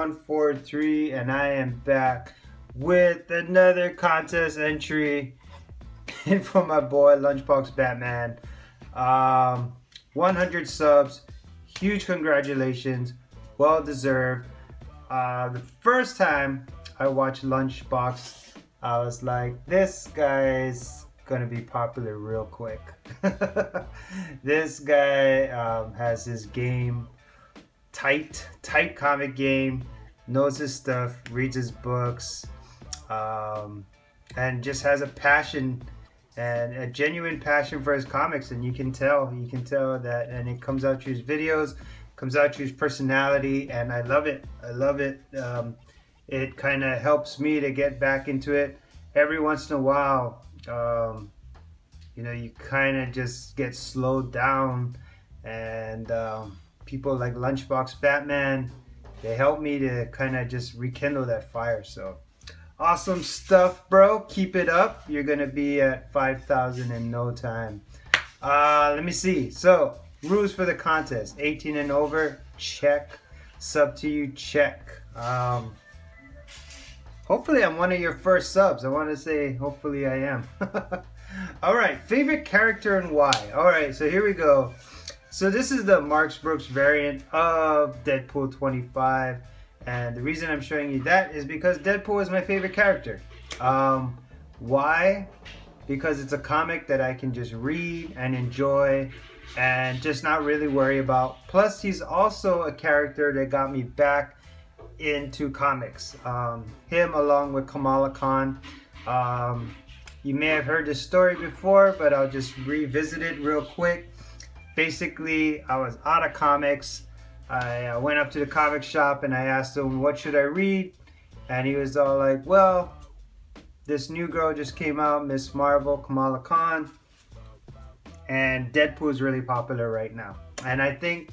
143, and I am back with another contest entry for my boy Lunchbox Batman. 100 subs, huge congratulations, well deserved. The first time I watched Lunchbox, I was like, this guy's gonna be popular real quick. This guy has his game tight comic game, knows his stuff, reads his books, and just has a passion and a genuine passion for his comics, and you can tell that, and it comes out through his videos, comes out through his personality, and I love it. It kind of helps me to get back into it. Every once in a while, you know, you kind of just get slowed down, and people like Lunchbox Batman, they help me to kind of just rekindle that fire. So awesome stuff, bro. Keep it up. You're gonna be at 5,000 in no time. Let me see. So rules for the contest: 18 and over, check. Sub to you, check. Hopefully I'm one of your first subs. I want to say hopefully I am. All right, favorite character and why. All right, so here we go. So this is the Marx Brooks variant of Deadpool 25, and the reason I'm showing you that is because Deadpool is my favorite character. Why? Because it's a comic that I can just read and enjoy and just not really worry about. Plus, he's also a character that got me back into comics. Him along with Kamala Khan. You may have heard this story before, but I'll just revisit it real quick. Basically, I was out of comics. I went up to the comic shop and I asked him, what should I read? And he was all like, well, this new girl just came out, Miss Marvel, Kamala Khan, and Deadpool is really popular right now. And I think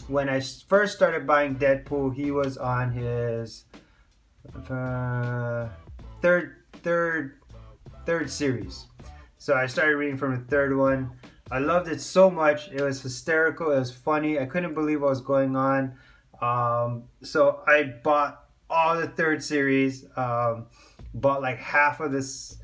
when I first started buying Deadpool, he was on his third series. So I started reading from the third one. I loved it so much. It was hysterical. It was funny. I couldn't believe what was going on. So I bought all the third series. Bought like half of this.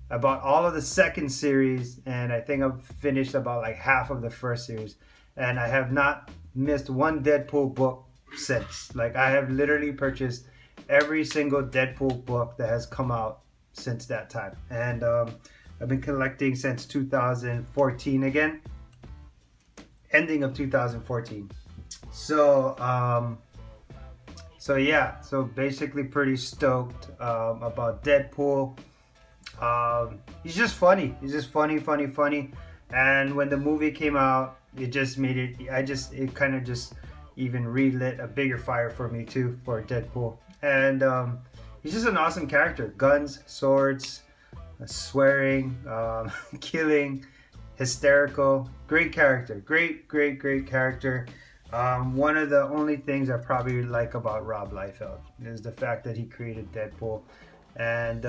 I bought all of the second series, and I think I've finished about like half of the first series. And I have not missed one Deadpool book since. Like, I have literally purchased every single Deadpool book that has come out since that time. And I've been collecting since 2014 again, ending of 2014. So so yeah, so basically pretty stoked about Deadpool. He's just funny. He's just funny. And when the movie came out, it just made it, it kind of just even relit a bigger fire for me too, for Deadpool. And he's just an awesome character. Guns, swords, swearing, killing, hysterical. Great character. Great character. One of the only things I probably like about Rob Liefeld is the fact that he created Deadpool. And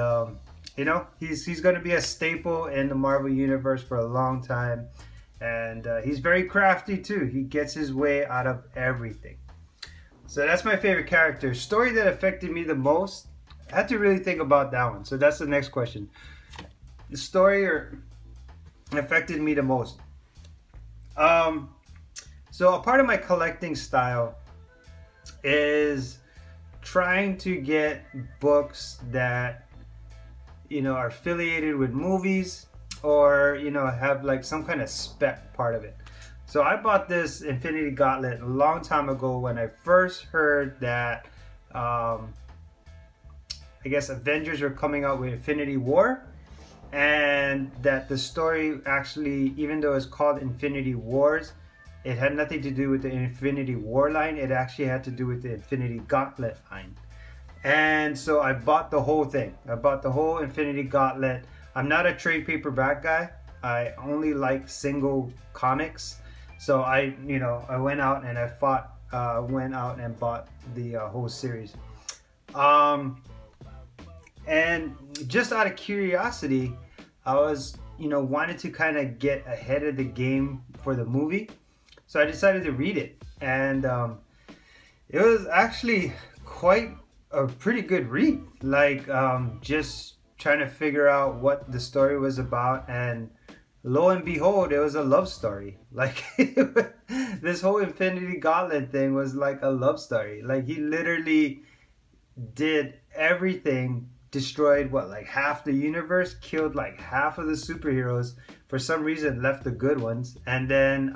you know, he's going to be a staple in the Marvel Universe for a long time. And he's very crafty too. He gets his way out of everything. So that's my favorite character. Story that affected me the most, I had to really think about that one. So that's the next question. The story affected me the most. So a part of my collecting style is trying to get books that, you know, are affiliated with movies, or, you know, have like some kind of spec part of it. So I bought this Infinity Gauntlet a long time ago when I first heard that I guess Avengers were coming out with Infinity War, and that the story actually, even though it's called Infinity Wars, it had nothing to do with the Infinity War line. It actually had to do with the Infinity Gauntlet line. And so I bought the whole thing. I bought the whole Infinity Gauntlet. I'm not a trade paperback guy. I only like single comics. So I went out and I bought the whole series. And just out of curiosity, I was, wanted to kind of get ahead of the game for the movie. So I decided to read it. And it was actually quite a pretty good read. Like just trying to figure out what the story was about, and lo and behold, it was a love story. Like this whole Infinity Gauntlet thing was like a love story. Like he literally did everything, destroyed what, like half the universe, killed like half of the superheroes, for some reason left the good ones, and then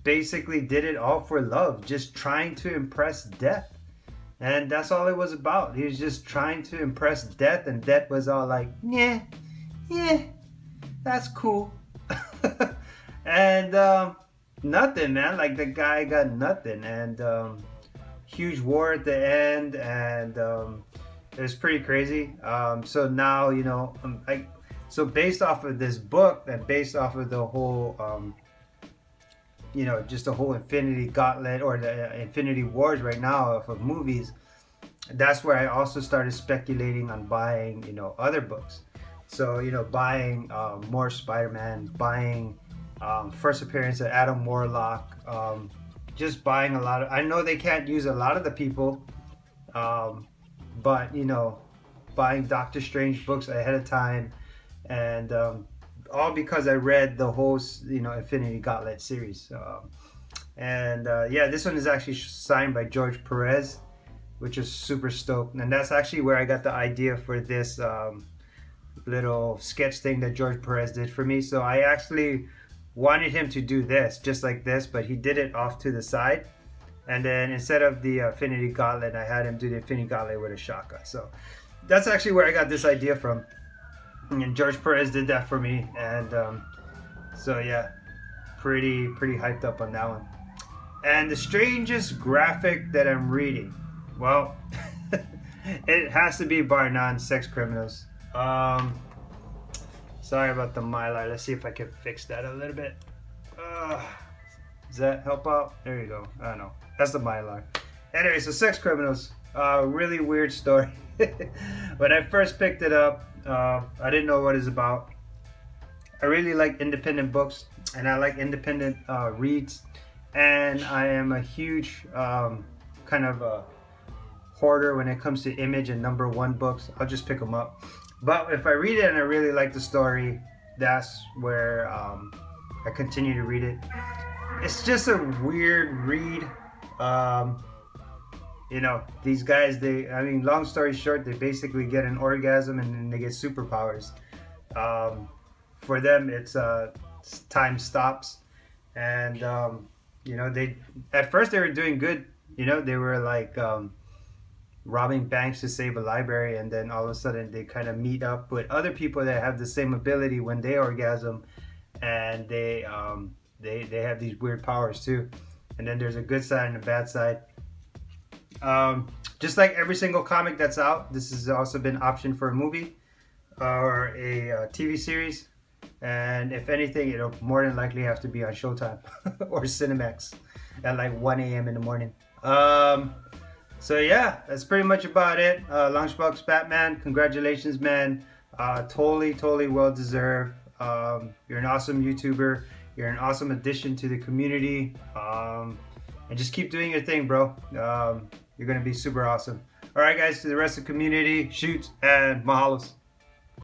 basically did it all for love, just trying to impress Death. And that's all it was about. He was just trying to impress Death, and Death was all like, yeah, yeah, that's cool. And nothing, man. Like the guy got nothing, and huge war at the end, and it was pretty crazy. So now, you know, so based off of this book and based off of the whole, you know, just the whole Infinity Gauntlet or the Infinity Wars right now of movies, that's where I also started speculating on buying, you know, other books. So, you know, buying more Spider-Man, buying first appearance of Adam Warlock, just buying a lot of, I know they can't use a lot of the people, but, you know, buying Doctor Strange books ahead of time, and all because I read the whole, you know, Infinity Gauntlet series. Yeah, this one is actually signed by George Perez, which is super stoked. And that's actually where I got the idea for this little sketch thing that George Perez did for me. So I actually wanted him to do this, just like this, but he did it off to the side. And then instead of the Infinity Gauntlet, I had him do the Infinity Gauntlet with a shotgun. So that's actually where I got this idea from. And George Perez did that for me, and so yeah, pretty hyped up on that one. And the strangest graphic that I'm reading, well, it has to be bar none, Sex Criminals. Sorry about the Mylar. Let's see if I can fix that a little bit. Does that help out? There you go. I don't know. That's the Mylar. Anyway, so Sex Criminals, really weird story. When I first picked it up, I didn't know what it's about. I really like independent books, and I like independent reads, and I am a huge kind of a hoarder when it comes to Image and #1 books. I'll just pick them up. But if I read it and I really like the story, that's where I continue to read it. It's just a weird read. You know, these guys, I mean, long story short, they basically get an orgasm and then they get superpowers. For them, it's time stops. And, you know, at first they were doing good. You know, they were like robbing banks to save a library. And then all of a sudden they kind of meet up with other people that have the same ability when they orgasm. And they have these weird powers too. And then there's a good side and a bad side. Just like every single comic that's out, this has also been optioned for a movie or a TV series, and if anything, it'll more than likely have to be on Showtime or Cinemax at like 1 a.m. in the morning. So yeah, that's pretty much about it. Lunchbox Batman, congratulations, man. Totally well deserved. You're an awesome YouTuber. You're an awesome addition to the community. And just keep doing your thing, bro. You're gonna be super awesome. All right, guys, to the rest of the community, shoot and mahalos.